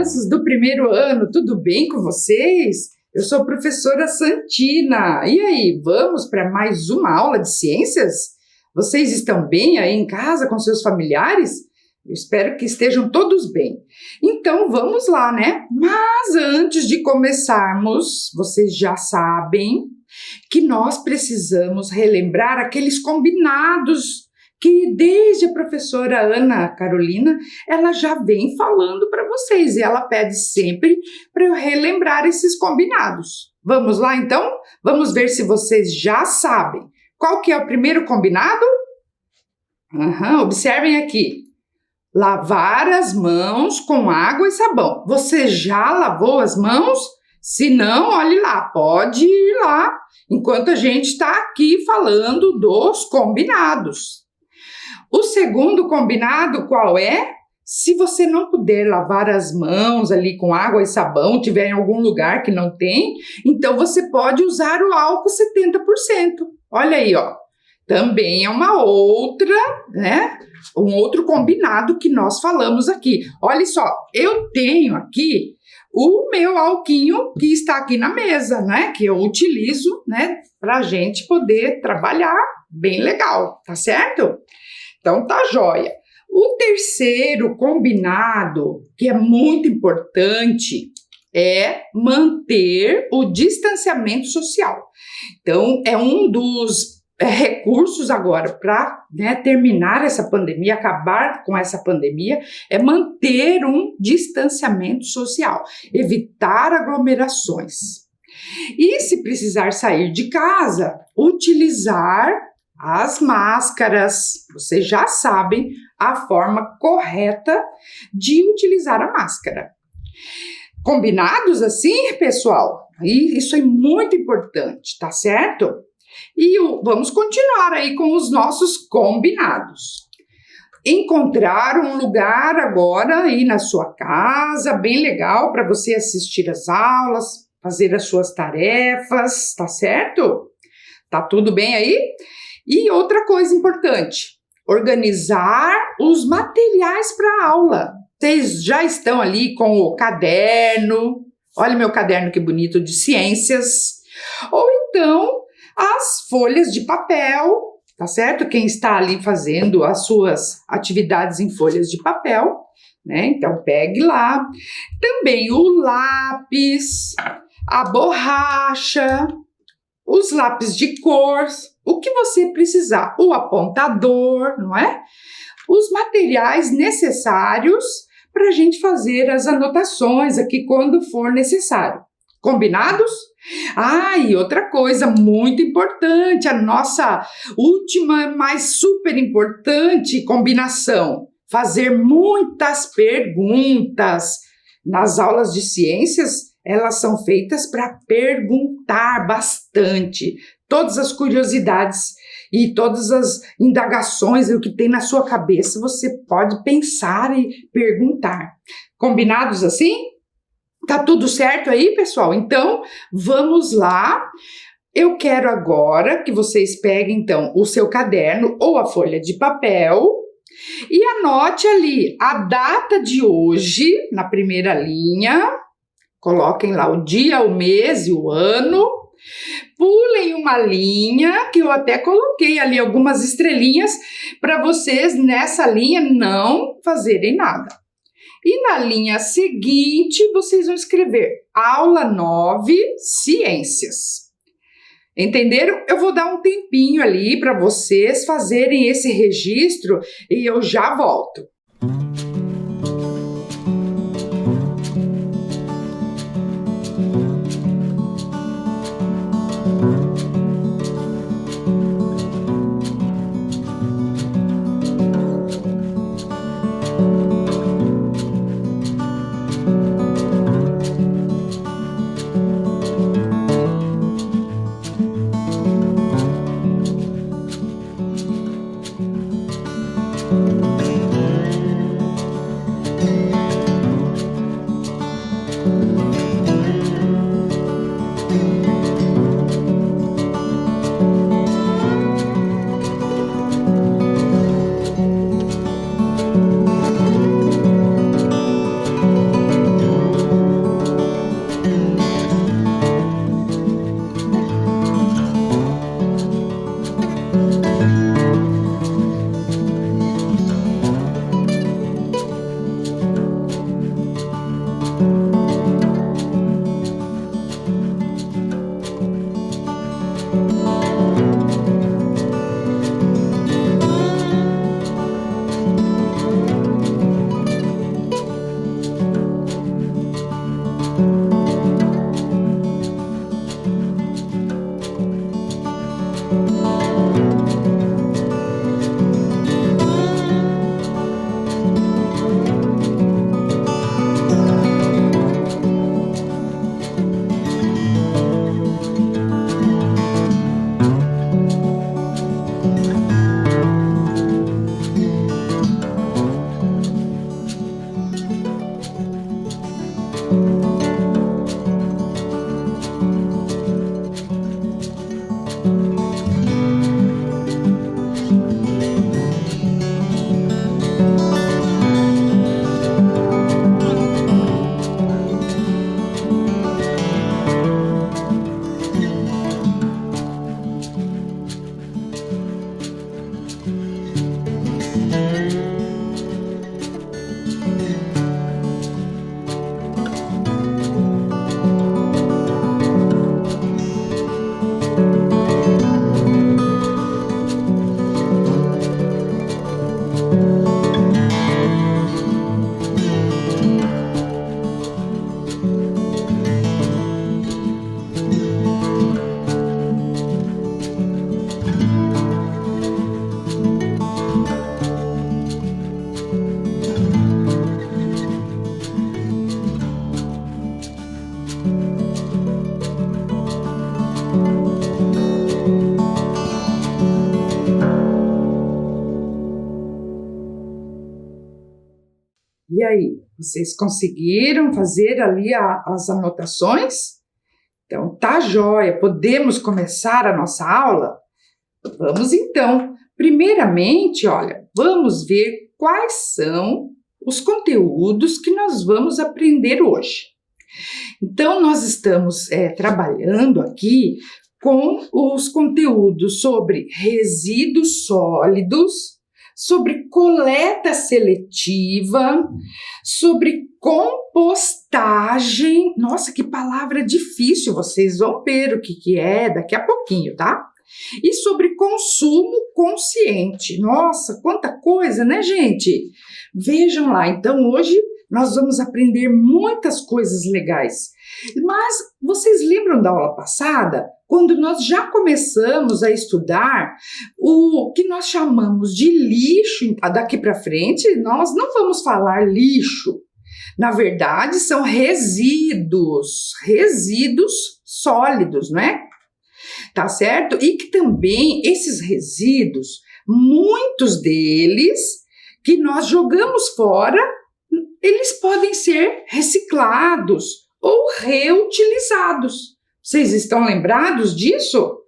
crianças do primeiro ano, tudo bem com vocês? Eu sou a professora Santina. E aí, vamos para mais uma aula de ciências? Vocês estão bem aí em casa com seus familiares? Eu espero que estejam todos bem. Então, vamos lá, né? Mas antes de começarmos, vocês já sabem que nós precisamos relembrar aqueles combinados que desde a professora Ana Carolina, ela já vem falando para vocês e ela pede sempre para eu relembrar esses combinados. Vamos lá então? Vamos ver se vocês já sabem. Qual que é o primeiro combinado? Observem aqui. Lavar as mãos com água e sabão. Você já lavou as mãos? Se não, olhe lá, pode ir lá, enquanto a gente está aqui falando dos combinados. O segundo combinado qual é? Se você não puder lavar as mãos ali com água e sabão, tiver em algum lugar que não tem, então você pode usar o álcool 70%. Olha aí, ó. Também é uma outra, né? Um outro combinado que nós falamos aqui. Olha só, eu tenho aqui o meu alquinho que está aqui na mesa, né? Que eu utilizo, né? Para a gente poder trabalhar bem legal, tá certo? Então tá joia. O terceiro combinado, que é muito importante, é manter o distanciamento social. Então, é um dos recursos agora para, né, terminar essa pandemia, acabar com essa pandemia, é manter um distanciamento social, evitar aglomerações. E se precisar sair de casa, utilizar as máscaras. Vocês já sabem a forma correta de utilizar a máscara. Combinados assim, pessoal? E isso é muito importante, tá certo? E vamos continuar aí com os nossos combinados. Encontrar um lugar agora aí na sua casa, bem legal para você assistir às aulas, fazer as suas tarefas, tá certo? Tá tudo bem aí? E outra coisa importante, organizar os materiais para a aula. Vocês já estão ali com o caderno, olha meu caderno que bonito de ciências, ou então as folhas de papel, tá certo? Quem está ali fazendo as suas atividades em folhas de papel, né? Então pegue lá. Também o lápis, a borracha, os lápis de cor, o que você precisar, o apontador, não é? Os materiais necessários para a gente fazer as anotações aqui quando for necessário. Combinados? E outra coisa muito importante, a nossa última, mas super importante combinação, fazer muitas perguntas. Nas aulas de ciências, elas são feitas para perguntar bastante. Todas as curiosidades e todas as indagações, o que tem na sua cabeça, você pode pensar e perguntar. Combinados assim? Tá tudo certo aí, pessoal? Então, vamos lá. Eu quero agora que vocês peguem, então, o seu caderno ou a folha de papel e anote ali a data de hoje, na primeira linha. Coloquem lá o dia, o mês e o ano. Pulem uma linha, que eu até coloquei ali algumas estrelinhas para vocês nessa linha não fazerem nada. E na linha seguinte, vocês vão escrever aula 9, ciências. Entenderam? Eu vou dar um tempinho ali para vocês fazerem esse registro e eu já volto. aí, vocês conseguiram fazer ali as anotações? Então, tá joia, podemos começar a nossa aula? Vamos então. Primeiramente, olha, vamos ver quais são os conteúdos que nós vamos aprender hoje. Então, nós estamos trabalhando aqui com os conteúdos sobre resíduos sólidos, sobre coleta seletiva, sobre compostagem. Nossa, que palavra difícil, vocês vão ver o que é daqui a pouquinho, tá? E sobre consumo consciente. Nossa, quanta coisa, né, gente? Vejam lá, então hoje nós vamos aprender muitas coisas legais. Mas vocês lembram da aula passada? Quando nós já começamos a estudar o que nós chamamos de lixo, daqui para frente nós não vamos falar lixo. Na verdade, são resíduos sólidos, não é? Tá certo? E que também esses resíduos, muitos deles que nós jogamos fora, eles podem ser reciclados ou reutilizados. Vocês estão lembrados disso?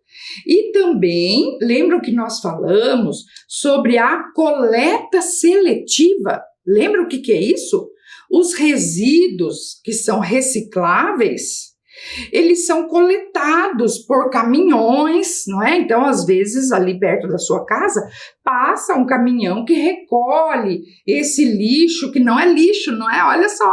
E também, lembram que nós falamos sobre a coleta seletiva? Lembram o que é isso? Os resíduos que são recicláveis, eles são coletados por caminhões, não é? Então, às vezes, ali perto da sua casa, passa um caminhão que recolhe esse lixo, que não é lixo, não é? Olha só,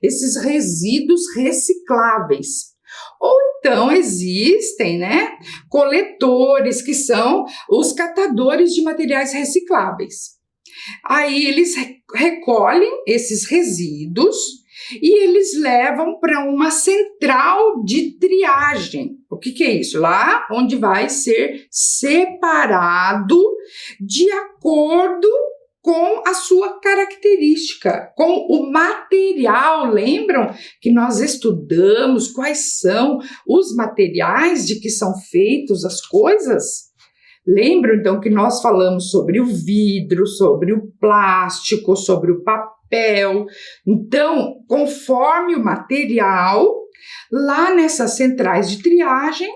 esses resíduos recicláveis. Ou então existem, né, coletores, que são os catadores de materiais recicláveis. Aí eles recolhem esses resíduos e eles levam para uma central de triagem. O que é isso? Lá onde vai ser separado de acordo com a sua característica, com o material. Lembram que nós estudamos quais são os materiais de que são feitos as coisas? Lembram então que nós falamos sobre o vidro, sobre o plástico, sobre o papel. Então, conforme o material, lá nessas centrais de triagem,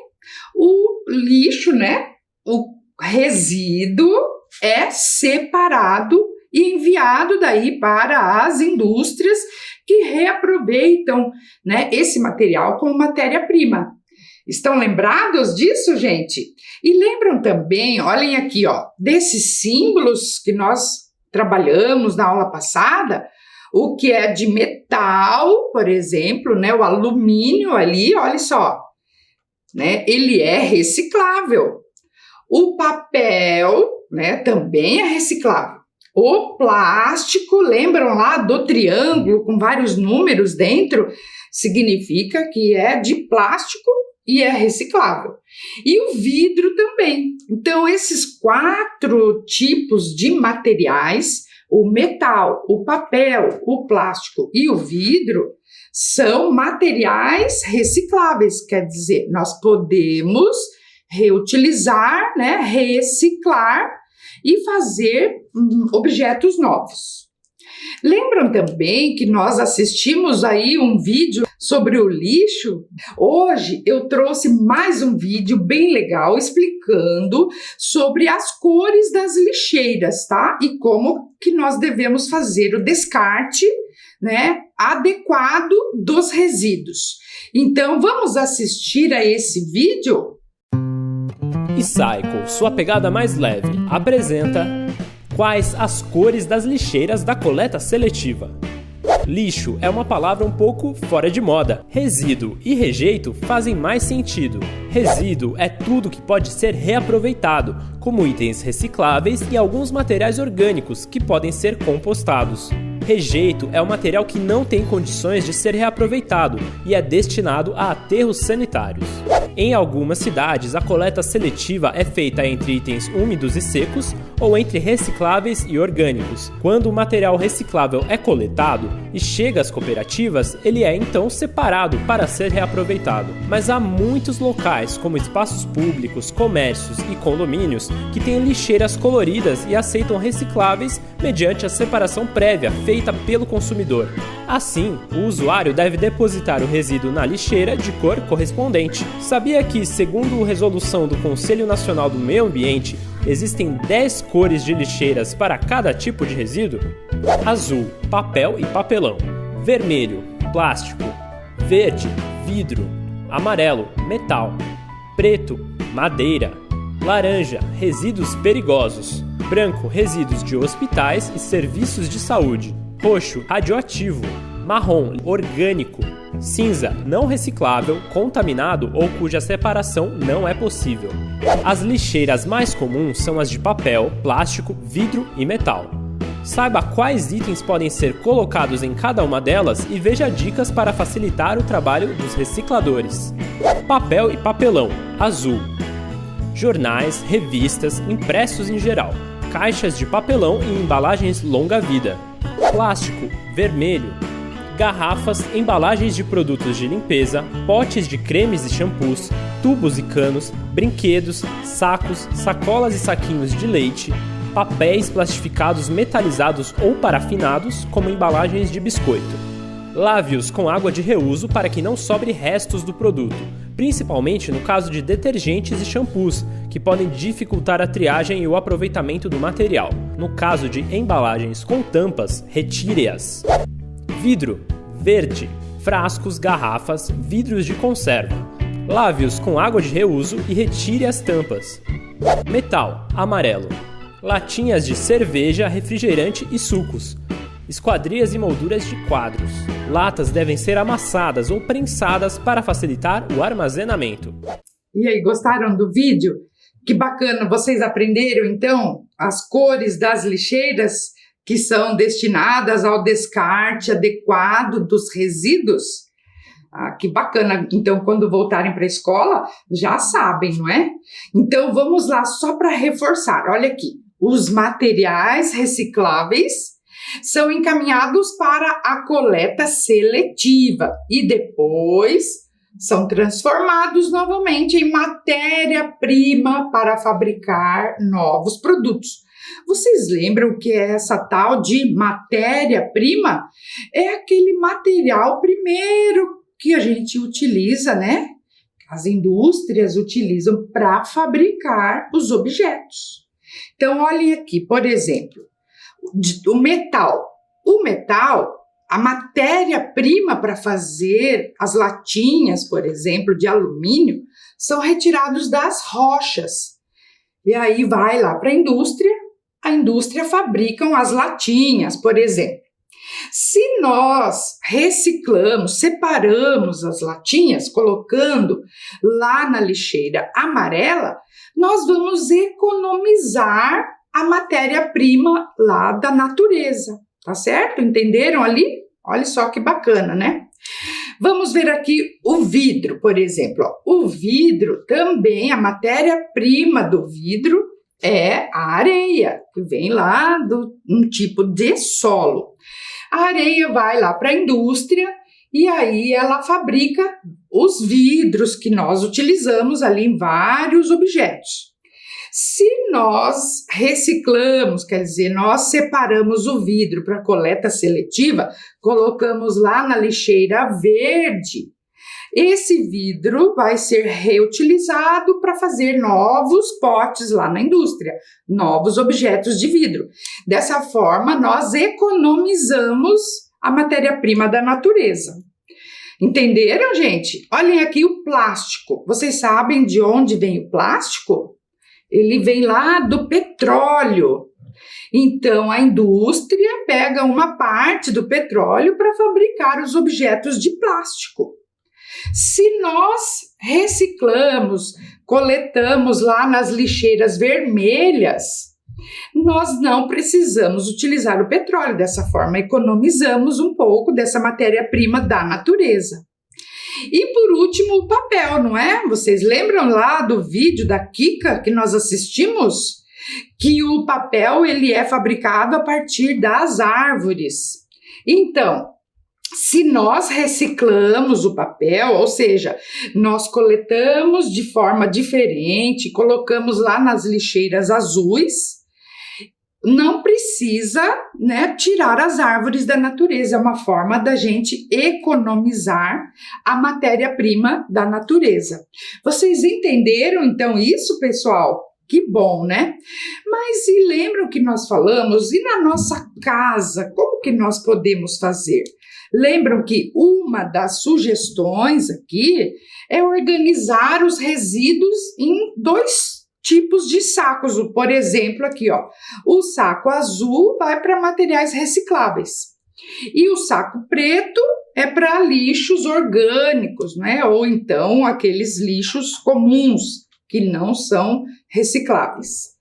o lixo, né, o resíduo é separado e enviado daí para as indústrias que reaproveitam, né, esse material como matéria-prima. Estão lembrados disso, gente? E lembram também, olhem aqui, ó, desses símbolos que nós trabalhamos na aula passada, o que é de metal, por exemplo, né, o alumínio ali, olha só, né, ele é reciclável. O papel, né, também é reciclável. O plástico, lembram lá do triângulo com vários números dentro? Significa que é de plástico e é reciclável. E o vidro também. Então, esses 4 tipos de materiais, o metal, o papel, o plástico e o vidro, são materiais recicláveis. Quer dizer, nós podemos reutilizar, né, reciclar e fazer objetos novos. Lembram também que nós assistimos aí um vídeo sobre o lixo? Hoje eu trouxe mais um vídeo bem legal explicando sobre as cores das lixeiras, tá? E como que nós devemos fazer o descarte, né, adequado dos resíduos. Então vamos assistir a esse vídeo? E-Cycle, sua pegada mais leve, apresenta quais as cores das lixeiras da coleta seletiva. Lixo é uma palavra um pouco fora de moda. Resíduo e rejeito fazem mais sentido. Resíduo é tudo que pode ser reaproveitado, como itens recicláveis e alguns materiais orgânicos que podem ser compostados. Rejeito é um material que não tem condições de ser reaproveitado e é destinado a aterros sanitários. Em algumas cidades, a coleta seletiva é feita entre itens úmidos e secos ou entre recicláveis e orgânicos. Quando o material reciclável é coletado e chega às cooperativas, ele é então separado para ser reaproveitado. Mas há muitos locais, como espaços públicos, comércios e condomínios, que têm lixeiras coloridas e aceitam recicláveis mediante a separação prévia feita pelo consumidor. Assim, o usuário deve depositar o resíduo na lixeira de cor correspondente. Sabia que, segundo a resolução do Conselho Nacional do Meio Ambiente, existem 10 cores de lixeiras para cada tipo de resíduo? Azul, papel e papelão. Vermelho, plástico. Verde, vidro. Amarelo, metal. Preto, madeira. Laranja, resíduos perigosos. Branco, resíduos de hospitais e serviços de saúde. Roxo, radioativo. Marrom, orgânico. Cinza, não reciclável, contaminado ou cuja separação não é possível. As lixeiras mais comuns são as de papel, plástico, vidro e metal. Saiba quais itens podem ser colocados em cada uma delas e veja dicas para facilitar o trabalho dos recicladores. Papel e papelão, azul. Jornais, revistas, impressos em geral. Caixas de papelão e embalagens longa-vida. Plástico, vermelho. Garrafas, embalagens de produtos de limpeza, potes de cremes e shampoos, tubos e canos, brinquedos, sacos, sacolas e saquinhos de leite, papéis plastificados metalizados ou parafinados, como embalagens de biscoito. Lave-os com água de reuso para que não sobre restos do produto, principalmente no caso de detergentes e shampoos, que podem dificultar a triagem e o aproveitamento do material. No caso de embalagens com tampas, retire-as. Vidro, verde, frascos, garrafas, vidros de conserva. Lave-os com água de reuso e retire as tampas. Metal, amarelo. Latinhas de cerveja, refrigerante e sucos. Esquadrias e molduras de quadros. Latas devem ser amassadas ou prensadas para facilitar o armazenamento. E aí, gostaram do vídeo? Que bacana! Vocês aprenderam, então, as cores das lixeiras que são destinadas ao descarte adequado dos resíduos? Ah, que bacana! Então, quando voltarem para a escola, já sabem, não é? Então, vamos lá, só para reforçar. Olha aqui, os materiais recicláveis são encaminhados para a coleta seletiva e depois são transformados novamente em matéria-prima para fabricar novos produtos. Vocês lembram o que é essa tal de matéria-prima? É aquele material primeiro que a gente utiliza, né? As indústrias utilizam para fabricar os objetos. Então, olhem aqui, por exemplo, o metal. O metal, a matéria-prima para fazer as latinhas, por exemplo, de alumínio, são retirados das rochas. E aí vai lá para a indústria fabrica as latinhas, por exemplo. Se nós reciclamos, separamos as latinhas, colocando lá na lixeira amarela, nós vamos economizar a matéria-prima lá da natureza, tá certo? Entenderam ali? Olha só que bacana, né? Vamos ver aqui o vidro, por exemplo. O vidro também, a matéria-prima do vidro é a areia, que vem lá de um tipo de solo. A areia vai lá para a indústria e aí ela fabrica os vidros que nós utilizamos ali em vários objetos. Se nós reciclamos, quer dizer, nós separamos o vidro para coleta seletiva, colocamos lá na lixeira verde, esse vidro vai ser reutilizado para fazer novos potes lá na indústria, novos objetos de vidro. Dessa forma, nós economizamos a matéria-prima da natureza. Entenderam, gente? Olhem aqui o plástico. Vocês sabem de onde vem o plástico? Ele vem lá do petróleo. Então, a indústria pega uma parte do petróleo para fabricar os objetos de plástico. Se nós reciclamos, coletamos lá nas lixeiras vermelhas, nós não precisamos utilizar o petróleo. Dessa forma, economizamos um pouco dessa matéria-prima da natureza. E por último, o papel, não é? Vocês lembram lá do vídeo da Kika que nós assistimos? Que o papel ele é fabricado a partir das árvores. Então, se nós reciclamos o papel, ou seja, nós coletamos de forma diferente, colocamos lá nas lixeiras azuis, não precisa, né, tirar as árvores da natureza. É uma forma da gente economizar a matéria-prima da natureza. Vocês entenderam, então, isso, pessoal? Que bom, né? Mas e lembram que nós falamos? E na nossa casa, como que nós podemos fazer? Lembram que uma das sugestões aqui é organizar os resíduos em 2 tipos de sacos. Por exemplo, aqui, ó, o saco azul vai para materiais recicláveis e o saco preto é para lixos orgânicos, né? Ou então aqueles lixos comuns que não são recicláveis.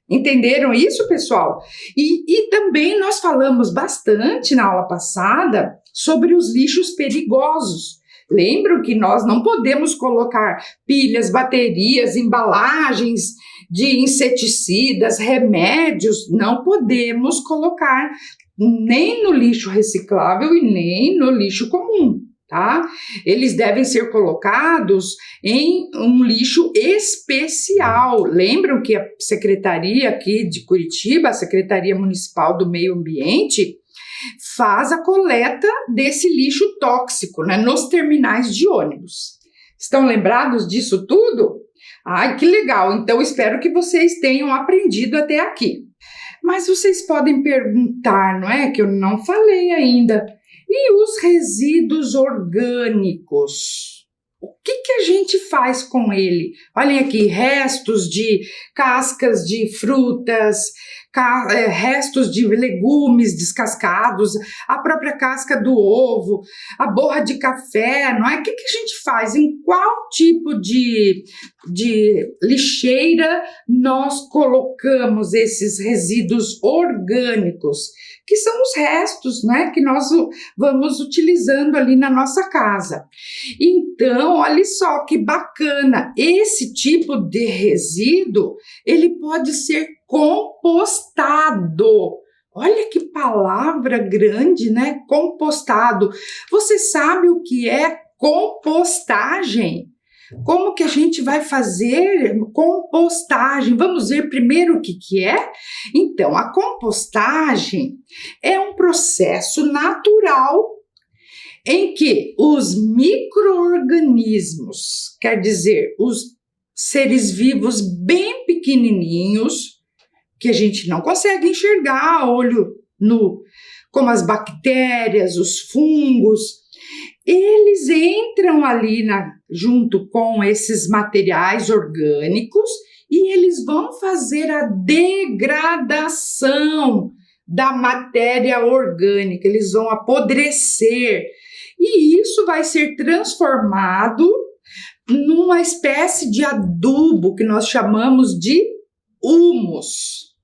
Entenderam isso, pessoal? E também nós falamos bastante na aula passada sobre os lixos perigosos. Lembram que nós não podemos colocar pilhas, baterias, embalagens de inseticidas, remédios, não podemos colocar nem no lixo reciclável e nem no lixo comum, tá? Eles devem ser colocados em um lixo especial. Lembram que a Secretaria aqui de Curitiba, a Secretaria Municipal do Meio Ambiente, faz a coleta desse lixo tóxico, né, nos terminais de ônibus. Estão lembrados disso tudo? Ai, que legal! Então, espero que vocês tenham aprendido até aqui. Mas vocês podem perguntar, não é? Que eu não falei ainda. E os resíduos orgânicos? O que a gente faz com ele? Olhem aqui, restos de cascas de frutas, restos de legumes descascados, a própria casca do ovo, a borra de café, não é? O que a gente faz? Em qual tipo de lixeira nós colocamos esses resíduos orgânicos? Que são os restos, né, que nós vamos utilizando ali na nossa casa. Então, olha só que bacana, esse tipo de resíduo, ele pode ser compostado. Olha que palavra grande, né? Compostado. Você sabe o que é compostagem? Como que a gente vai fazer compostagem? Vamos ver primeiro o que é? Então, a compostagem é um processo natural em que os micro-organismos, quer dizer, os seres vivos bem pequenininhos, que a gente não consegue enxergar a olho nu, como as bactérias, os fungos, eles entram ali junto com esses materiais orgânicos e eles vão fazer a degradação da matéria orgânica, eles vão apodrecer e isso vai ser transformado numa espécie de adubo que nós chamamos de humus.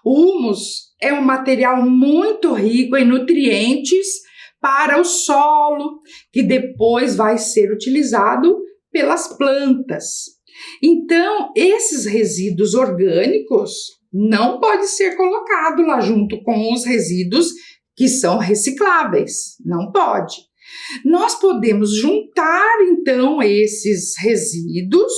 O humus é um material muito rico em nutrientes para o solo, que depois vai ser utilizado pelas plantas. Então, esses resíduos orgânicos não podem ser colocados lá junto com os resíduos que são recicláveis, não pode. Nós podemos juntar, então, esses resíduos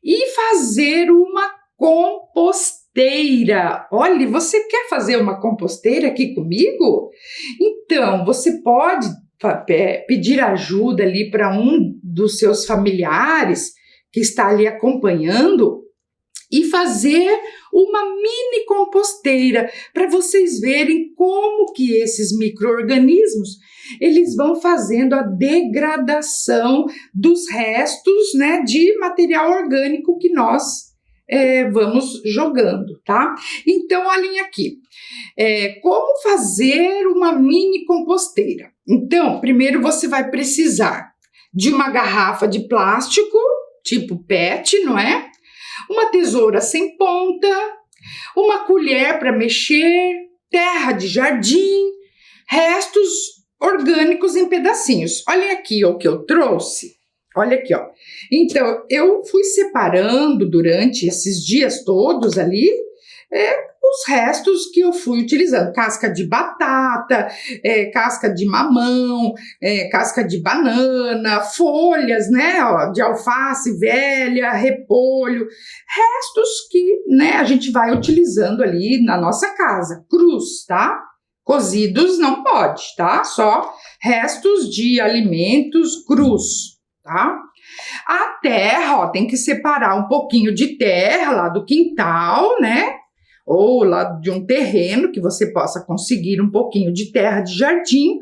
e fazer uma composteira. Olha, você quer fazer uma composteira aqui comigo? Então, você pode pedir ajuda ali para um dos seus familiares que está ali acompanhando e fazer uma mini composteira para vocês verem como que esses micro-organismos eles vão fazendo a degradação dos restos, né, de material orgânico que nós vamos jogando, tá? Então, olhem aqui, como fazer uma mini composteira? Então, primeiro você vai precisar de uma garrafa de plástico, tipo PET, não é? Uma tesoura sem ponta, uma colher para mexer, terra de jardim, restos orgânicos em pedacinhos. Olhem aqui o que eu trouxe. Olha aqui, ó. Então, eu fui separando durante esses dias todos ali os restos que eu fui utilizando, casca de batata, casca de mamão, casca de banana, folhas, né, ó, de alface velha, repolho, restos que, né, a gente vai utilizando ali na nossa casa, crus, tá? Cozidos não pode, tá? Só restos de alimentos crus, tá? A terra, ó, tem que separar um pouquinho de terra lá do quintal, né? Ou lá de um terreno que você possa conseguir um pouquinho de terra de jardim.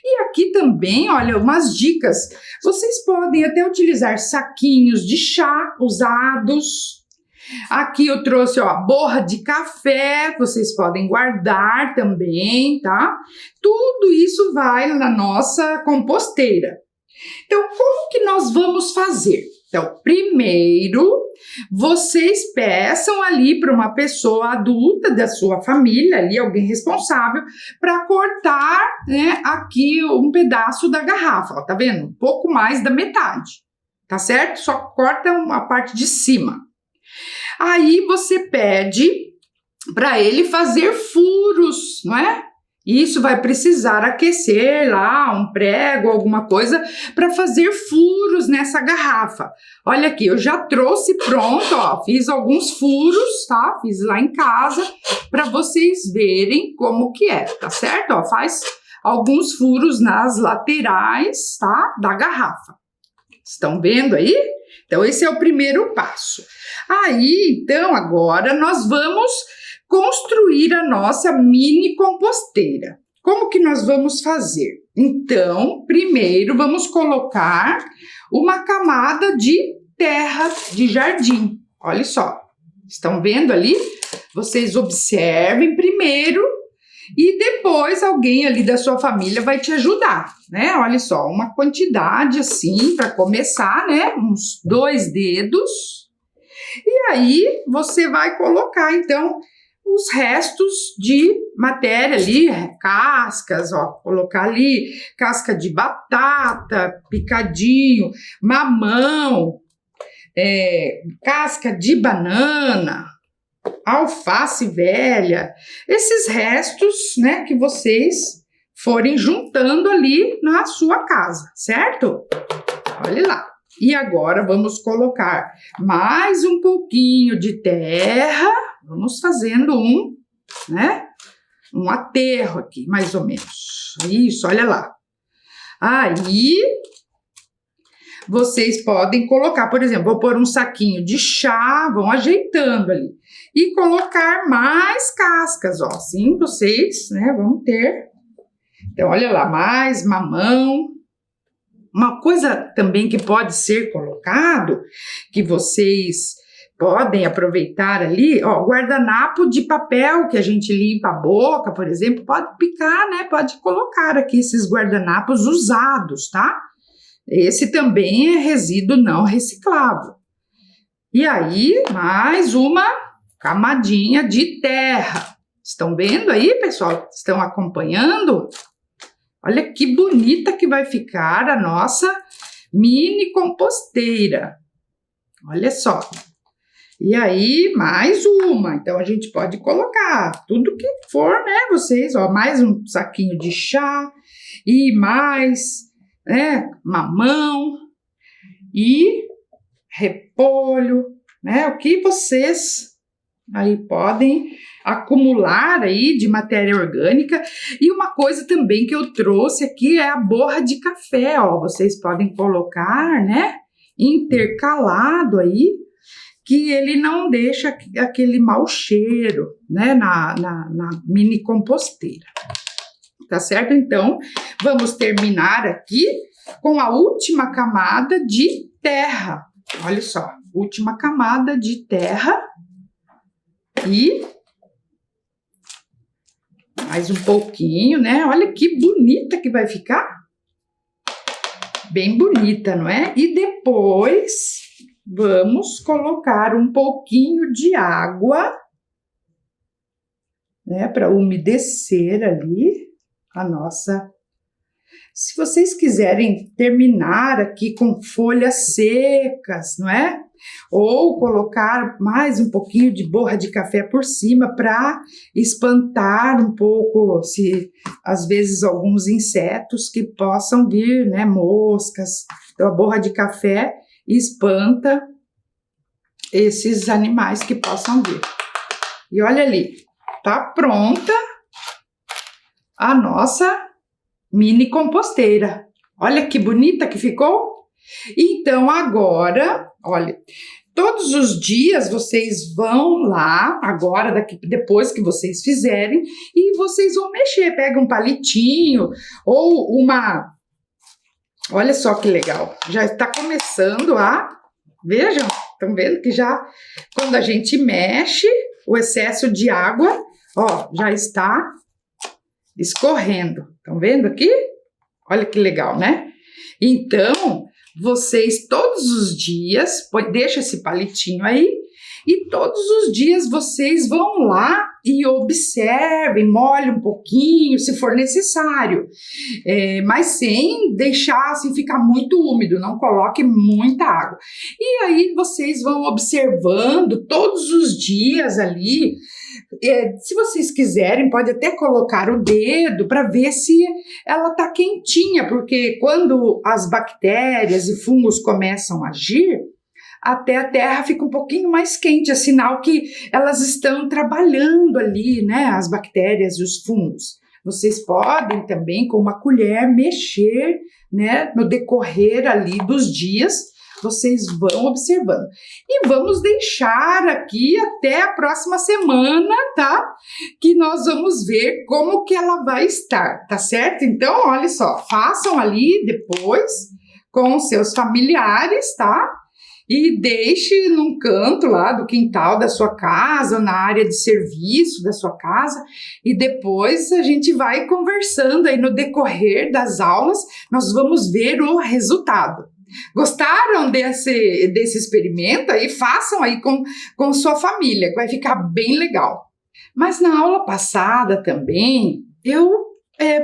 E aqui também, olha, umas dicas. Vocês podem até utilizar saquinhos de chá usados. Aqui eu trouxe, ó, borra de café, vocês podem guardar também, tá? Tudo isso vai na nossa composteira. Então, como que nós vamos fazer? Então, primeiro, vocês peçam ali para uma pessoa adulta da sua família, ali alguém responsável, para cortar, né, aqui um pedaço da garrafa, ó, tá vendo? Um pouco mais da metade, tá certo? Só corta a parte de cima. Aí você pede para ele fazer furos, não é? Isso vai precisar aquecer lá um prego, alguma coisa, para fazer furos nessa garrafa. Olha aqui, eu já trouxe pronto, ó, fiz alguns furos, tá? Fiz lá em casa, para vocês verem como que é, tá certo? Ó, faz alguns furos nas laterais, tá? Da garrafa. Estão vendo aí? Então, esse é o primeiro passo. Aí, então, agora nós vamos construir a nossa mini composteira. Como que nós vamos fazer? Então, primeiro vamos colocar uma camada de terra de jardim. Olha só, estão vendo ali? Vocês observem primeiro e depois alguém ali da sua família vai te ajudar, né? Olha só, uma quantidade assim para começar, né? Uns 2 dedos. E aí você vai colocar então os restos de matéria ali, cascas, ó, colocar ali casca de batata, picadinho, mamão, casca de banana, alface velha, esses restos, né, que vocês forem juntando ali na sua casa, certo? Olha lá. E agora vamos colocar mais um pouquinho de terra. Vamos fazendo um aterro aqui, mais ou menos. Isso, olha lá. Aí, vocês podem colocar, por exemplo, vou pôr um saquinho de chá, vão ajeitando ali. E colocar mais cascas, ó, assim vocês, né, vão ter. Então, olha lá, mais mamão. Uma coisa também que pode ser colocado, que vocês podem aproveitar ali, ó, guardanapo de papel que a gente limpa a boca, por exemplo, pode picar, né? Pode colocar aqui esses guardanapos usados, tá? Esse também é resíduo não reciclável. E aí, mais uma camadinha de terra. Estão vendo aí, pessoal? Estão acompanhando? Olha que bonita que vai ficar a nossa mini composteira. Olha só. E aí, mais uma. Então, a gente pode colocar tudo que for, né, vocês, ó, mais um saquinho de chá e mais, né, mamão e repolho, né, o que vocês aí podem acumular aí de matéria orgânica. E uma coisa também que eu trouxe aqui é a borra de café, ó, vocês podem colocar, né, intercalado aí, que ele não deixa aquele mau cheiro, né, na mini composteira. Tá certo? Então, vamos terminar aqui com a última camada de terra. Olha só, última camada de terra. E mais um pouquinho, né? Olha que bonita que vai ficar. Bem bonita, não é? E depois vamos colocar um pouquinho de água, né, para umedecer ali a nossa Se vocês quiserem terminar aqui com folhas secas, não é? Ou colocar mais um pouquinho de borra de café por cima para espantar um pouco, se às vezes alguns insetos que possam vir, né? Moscas. Então a borra de café espanta esses animais que possam vir. E olha ali, tá pronta a nossa mini composteira. Olha que bonita que ficou. Então agora, olha, todos os dias vocês vão lá, agora, depois que vocês fizerem, e vocês vão mexer, pega um palitinho ou uma... Olha só que legal, já está começando a... Vejam, estão vendo que já, quando a gente mexe, o excesso de água, ó, já está escorrendo. Estão vendo aqui? Olha que legal, né? Então, vocês todos os dias, deixa esse palitinho aí, e todos os dias vocês vão lá e observem, molhem um pouquinho, se for necessário, mas sem deixar assim ficar muito úmido, não coloque muita água. E aí vocês vão observando todos os dias ali. Se vocês quiserem, pode até colocar o dedo para ver se ela está quentinha, porque quando as bactérias e fungos começam a agir, até a terra fica um pouquinho mais quente, é sinal que elas estão trabalhando ali, né, as bactérias e os fungos. Vocês podem também, com uma colher, mexer, né, no decorrer ali dos dias, vocês vão observando. E vamos deixar aqui até a próxima semana, tá? Que nós vamos ver como que ela vai estar, tá certo? Então, olha só, façam ali depois com os seus familiares, tá? E deixe num canto lá do quintal da sua casa, ou na área de serviço da sua casa, e depois a gente vai conversando aí no decorrer das aulas, nós vamos ver o resultado. Gostaram desse experimento? Aí façam aí com sua família, que vai ficar bem legal. Mas na aula passada também, eu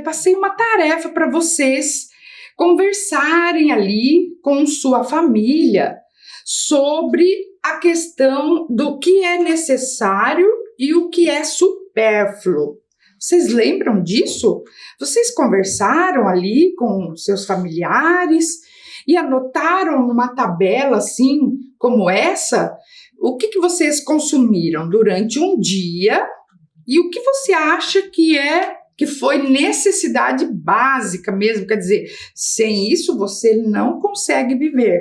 passei uma tarefa para vocês conversarem ali com sua família sobre a questão do que é necessário e o que é supérfluo. Vocês lembram disso? Vocês conversaram ali com seus familiares e anotaram numa tabela assim como essa o que vocês consumiram durante um dia e o que você acha que foi necessidade básica mesmo, quer dizer, sem isso você não consegue viver.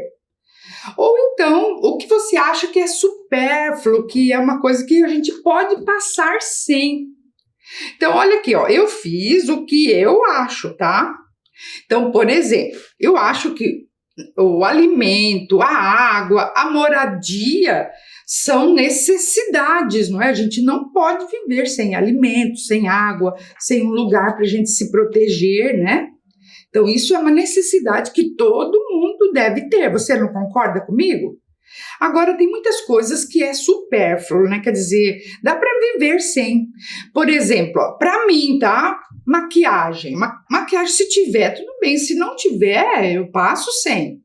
Ou então, o que você acha que é supérfluo, que é uma coisa que a gente pode passar sem. Então, olha aqui, ó, eu fiz o que eu acho, tá? Então, por exemplo, eu acho que o alimento, a água, a moradia são necessidades, não é? A gente não pode viver sem alimento, sem água, sem um lugar para a gente se proteger, né? Então, isso é uma necessidade que todo mundo deve ter. Você não concorda comigo? Agora, tem muitas coisas que é supérfluo, né? Quer dizer, dá para viver sem. Por exemplo, para mim, tá? Maquiagem. Maquiagem, se tiver, tudo bem. Se não tiver, eu passo sem.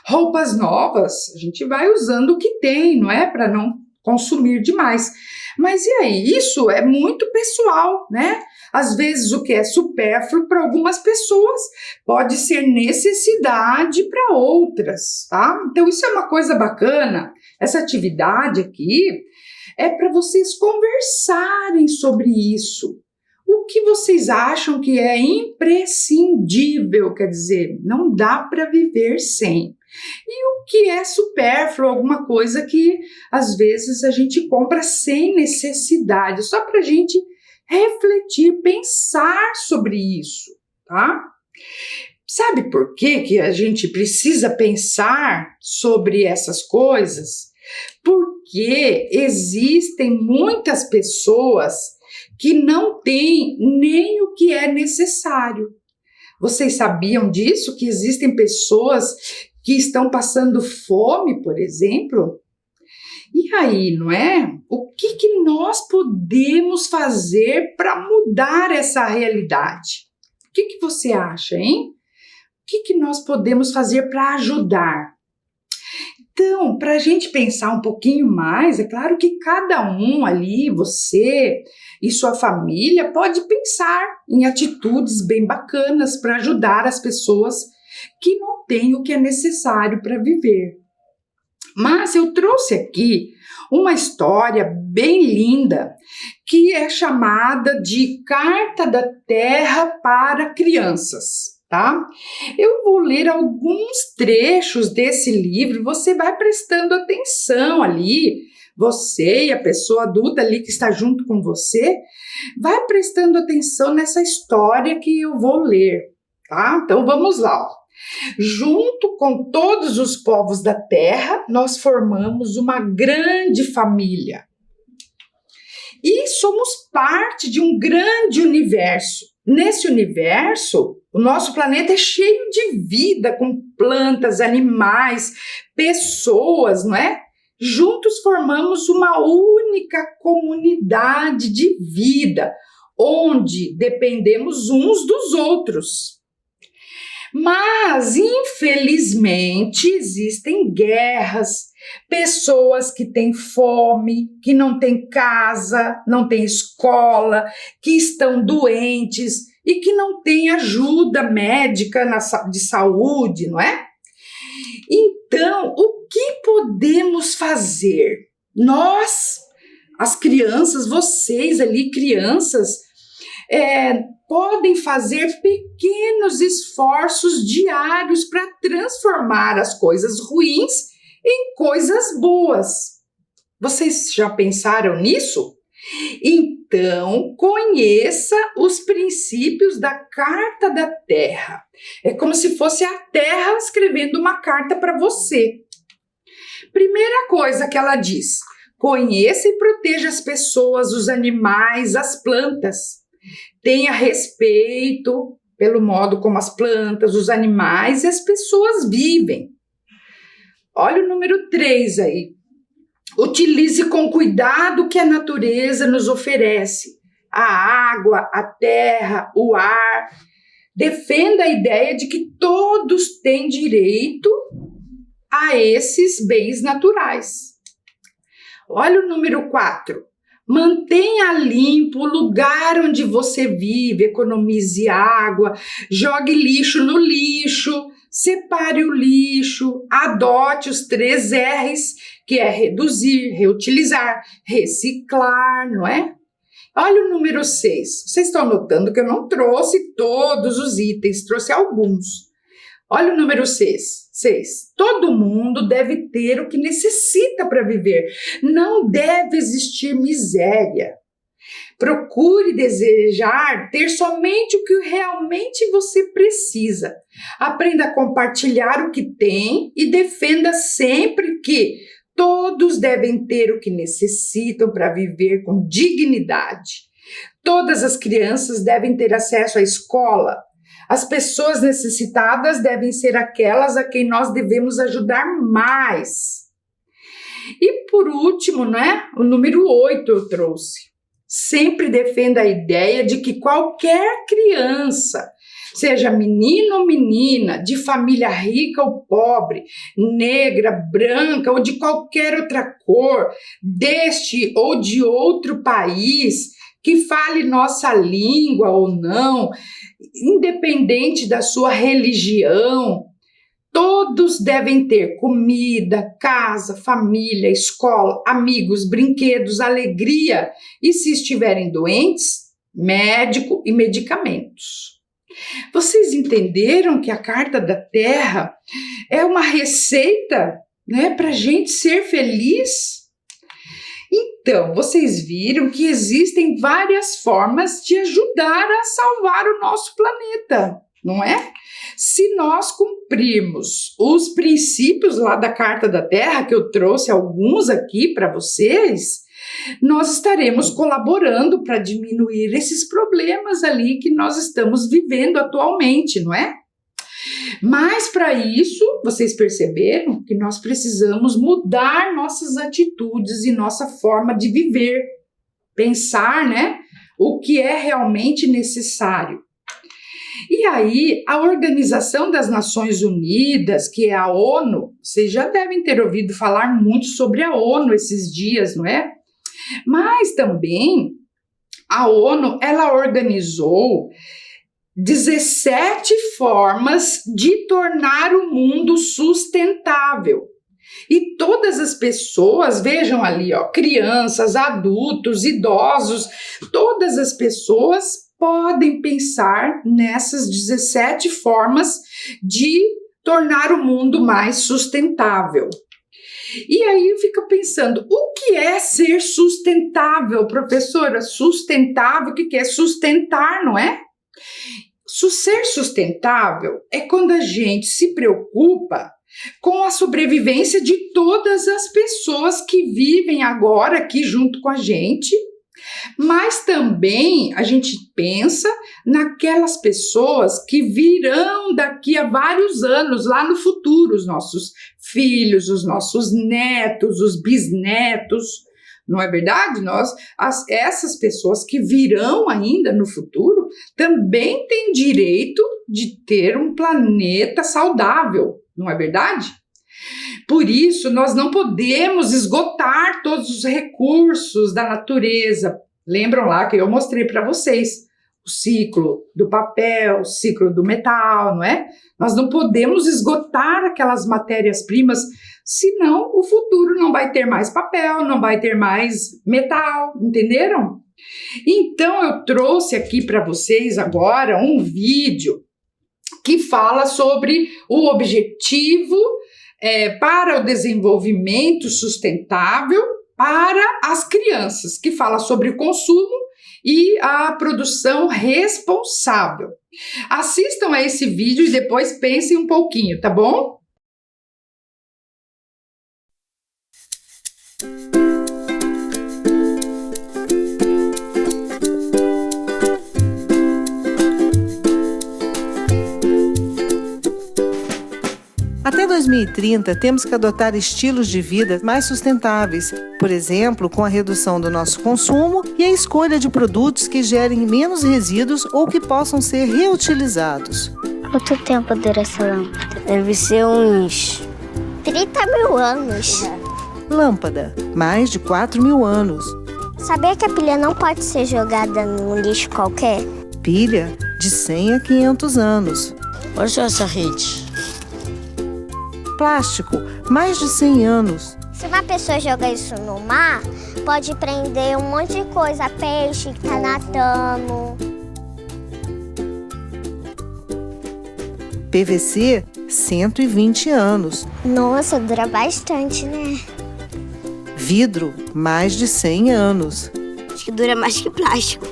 Roupas novas, a gente vai usando o que tem, não é? Para não consumir demais. Mas e aí? Isso é muito pessoal, né? Às vezes o que é supérfluo para algumas pessoas pode ser necessidade para outras, tá? Então isso é uma coisa bacana. Essa atividade aqui é para vocês conversarem sobre isso. O que vocês acham que é imprescindível, quer dizer, não dá para viver sem. E o que é supérfluo, alguma coisa que às vezes a gente compra sem necessidade, só para a gente refletir, pensar sobre isso, tá? Sabe por que a gente precisa pensar sobre essas coisas? Porque existem muitas pessoas que não têm nem o que é necessário. Vocês sabiam disso? Que existem pessoas que estão passando fome, por exemplo? E aí, não é? O que nós podemos fazer para mudar essa realidade? O que você acha, hein? que nós podemos fazer para ajudar? Então, para a gente pensar um pouquinho mais, é claro que cada um ali, você e sua família, pode pensar em atitudes bem bacanas para ajudar as pessoas que não têm o que é necessário para viver. Mas eu trouxe aqui uma história bem linda que é chamada de Carta da Terra para Crianças, tá? Eu vou ler alguns trechos desse livro, você vai prestando atenção ali, você e a pessoa adulta ali que está junto com você, vai prestando atenção nessa história que eu vou ler, tá? Então vamos lá, ó. Junto com todos os povos da terra, nós formamos uma grande família. E somos parte de um grande universo. Nesse universo, o nosso planeta é cheio de vida, com plantas, animais, pessoas, não é? Juntos formamos uma única comunidade de vida, onde dependemos uns dos outros. Mas, infelizmente, existem guerras, pessoas que têm fome, que não têm casa, não têm escola, que estão doentes e que não têm ajuda médica de saúde, não é? Então, o que podemos fazer? Nós, as crianças, vocês ali, crianças, podem fazer pequenos esforços diários para transformar as coisas ruins em coisas boas. Vocês já pensaram nisso? Então, conheça os princípios da Carta da Terra. É como se fosse a Terra escrevendo uma carta para você. Primeira coisa que ela diz: conheça e proteja as pessoas, os animais, as plantas. Tenha respeito pelo modo como as plantas, os animais e as pessoas vivem. Olha o número 3 aí. Utilize com cuidado o que a natureza nos oferece. A água, a terra, o ar. Defenda a ideia de que todos têm direito a esses bens naturais. Olha o número 4. Mantenha limpo o lugar onde você vive, economize água, jogue lixo no lixo, separe o lixo, adote os 3 R's, que é reduzir, reutilizar, reciclar, não é? Olha o número 6. Vocês estão notando que eu não trouxe todos os itens, trouxe alguns. Olha o número 6. Todo mundo deve ter o que necessita para viver. Não deve existir miséria. Procure desejar ter somente o que realmente você precisa. Aprenda a compartilhar o que tem e defenda sempre que todos devem ter o que necessitam para viver com dignidade. Todas as crianças devem ter acesso à escola. As pessoas necessitadas devem ser aquelas a quem nós devemos ajudar mais. E por último, né, o número 8 eu trouxe. Sempre defenda a ideia de que qualquer criança, seja menino ou menina, de família rica ou pobre, negra, branca ou de qualquer outra cor, deste ou de outro país, que fale nossa língua ou não, independente da sua religião, todos devem ter comida, casa, família, escola, amigos, brinquedos, alegria e, se estiverem doentes, médico e medicamentos. Vocês entenderam que a Carta da Terra é uma receita, né, para a gente ser feliz? Então, vocês viram que existem várias formas de ajudar a salvar o nosso planeta, não é? Se nós cumprirmos os princípios lá da Carta da Terra, que eu trouxe alguns aqui para vocês, nós estaremos colaborando para diminuir esses problemas ali que nós estamos vivendo atualmente, não é? Mas para isso, vocês perceberam que nós precisamos mudar nossas atitudes e nossa forma de viver, pensar, né, o que é realmente necessário. E E aí, a Organização das Nações Unidas, que é a ONU, vocês já devem ter ouvido falar muito sobre a ONU esses dias, não é? Mas também a ONU, ela organizou 17 formas de tornar o mundo sustentável. E todas as pessoas, vejam ali, ó, crianças, adultos, idosos, todas as pessoas podem pensar nessas 17 formas de tornar o mundo mais sustentável. E aí fica pensando, o que é ser sustentável, professora? Sustentável, o que é sustentar, não é? Ser sustentável é quando a gente se preocupa com a sobrevivência de todas as pessoas que vivem agora aqui junto com a gente, mas também a gente pensa naquelas pessoas que virão daqui a vários anos, lá no futuro, os nossos filhos, os nossos netos, os bisnetos, não é verdade? Essas pessoas que virão ainda no futuro também têm direito de ter um planeta saudável, não é verdade? Por isso, nós não podemos esgotar todos os recursos da natureza. Lembram lá que eu mostrei para vocês o ciclo do papel, o ciclo do metal, não é? Nós não podemos esgotar aquelas matérias-primas, senão o futuro não vai ter mais papel, não vai ter mais metal, entenderam? Então, eu trouxe aqui para vocês agora um vídeo que fala sobre o objetivo para o desenvolvimento sustentável para as crianças, que fala sobre o consumo e a produção responsável. Assistam a esse vídeo e depois pensem um pouquinho, tá bom? Até 2030, temos que adotar estilos de vida mais sustentáveis, por exemplo, com a redução do nosso consumo e a escolha de produtos que gerem menos resíduos ou que possam ser reutilizados. Quanto tempo dura essa lâmpada? Deve ser uns 30 mil anos. Lâmpada, mais de 4.000 anos. Sabia que a pilha não pode ser jogada num lixo qualquer? Pilha, de 100 a 500 anos. Olha só essa rede. Plástico, mais de 100 anos. Se uma pessoa joga isso no mar, pode prender um monte de coisa, peixe que tá nadando. PVC, 120 anos. Nossa, dura bastante, né? Vidro, mais de 100 anos. Acho que dura mais que plástico.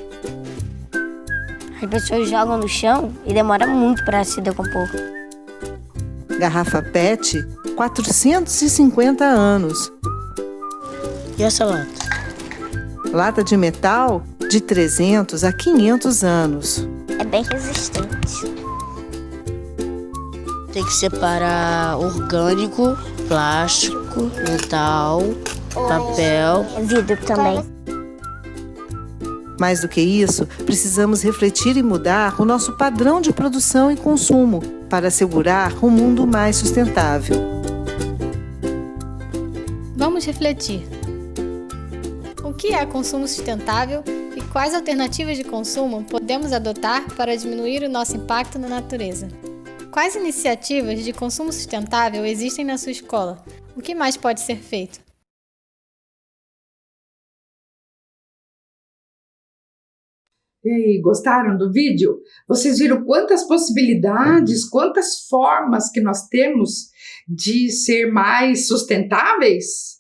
As pessoas jogam no chão e demora muito para se decompor. Garrafa PET, 450 anos. E essa lata? Lata de metal, de 300 a 500 anos. É bem resistente. Tem que separar orgânico, plástico, metal, papel. Vidro também. Mais do que isso, precisamos refletir e mudar o nosso padrão de produção e consumo para assegurar um mundo mais sustentável. Vamos refletir. O que é consumo sustentável e quais alternativas de consumo podemos adotar para diminuir o nosso impacto na natureza? Quais iniciativas de consumo sustentável existem na sua escola? O que mais pode ser feito? E aí, gostaram do vídeo? Vocês viram quantas possibilidades, quantas formas que nós temos de ser mais sustentáveis?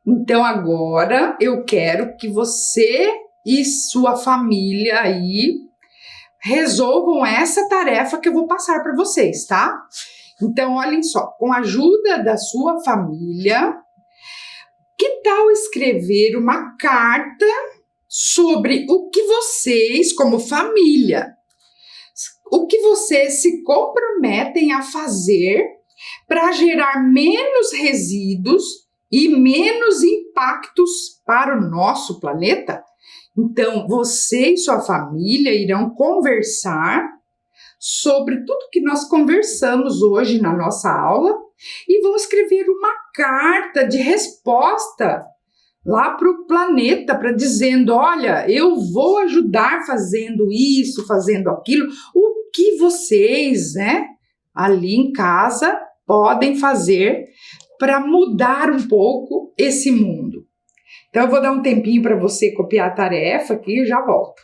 Então agora eu quero que você e sua família aí resolvam essa tarefa que eu vou passar para vocês, tá? Então olhem só, com a ajuda da sua família, que tal escrever uma carta sobre o que vocês, como família, o que vocês se comprometem a fazer para gerar menos resíduos e menos impactos para o nosso planeta? Então, você e sua família irão conversar sobre tudo que nós conversamos hoje na nossa aula e vão escrever uma carta de resposta lá para o planeta, para dizendo, olha, eu vou ajudar fazendo isso, fazendo aquilo, o que vocês, né, ali em casa podem fazer para mudar um pouco esse mundo. Então eu vou dar um tempinho para você copiar a tarefa aqui e já volto.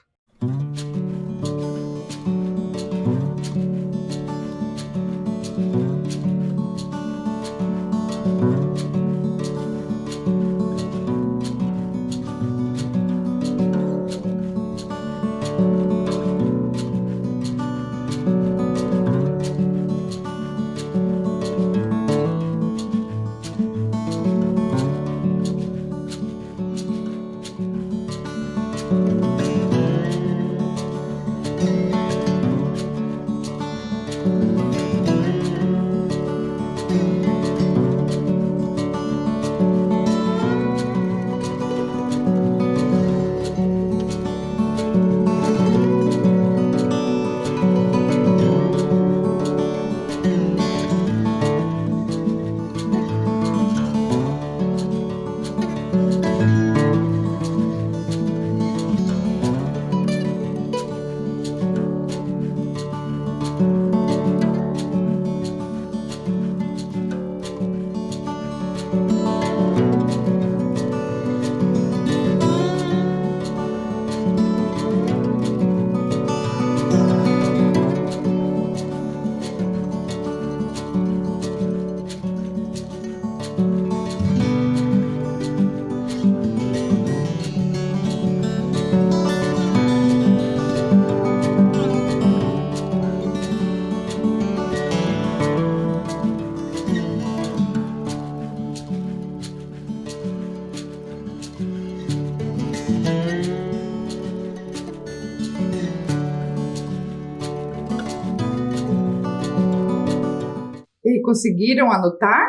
E conseguiram anotar?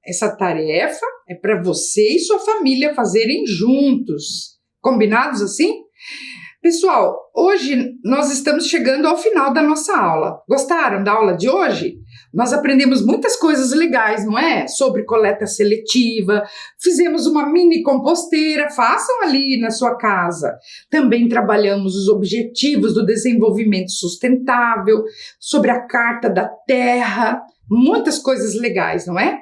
Essa tarefa é para você e sua família fazerem juntos. Combinados assim? Pessoal, hoje nós estamos chegando ao final da nossa aula. Gostaram da aula de hoje? Nós aprendemos muitas coisas legais, não é? Sobre coleta seletiva, fizemos uma mini composteira, façam ali na sua casa. Também trabalhamos os objetivos do desenvolvimento sustentável, sobre a Carta da Terra, muitas coisas legais, não é?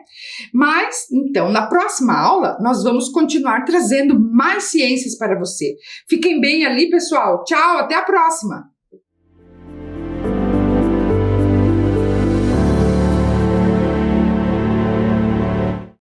Mas, então, na próxima aula, nós vamos continuar trazendo mais ciências para você. Fiquem bem ali, pessoal. Tchau, até a próxima!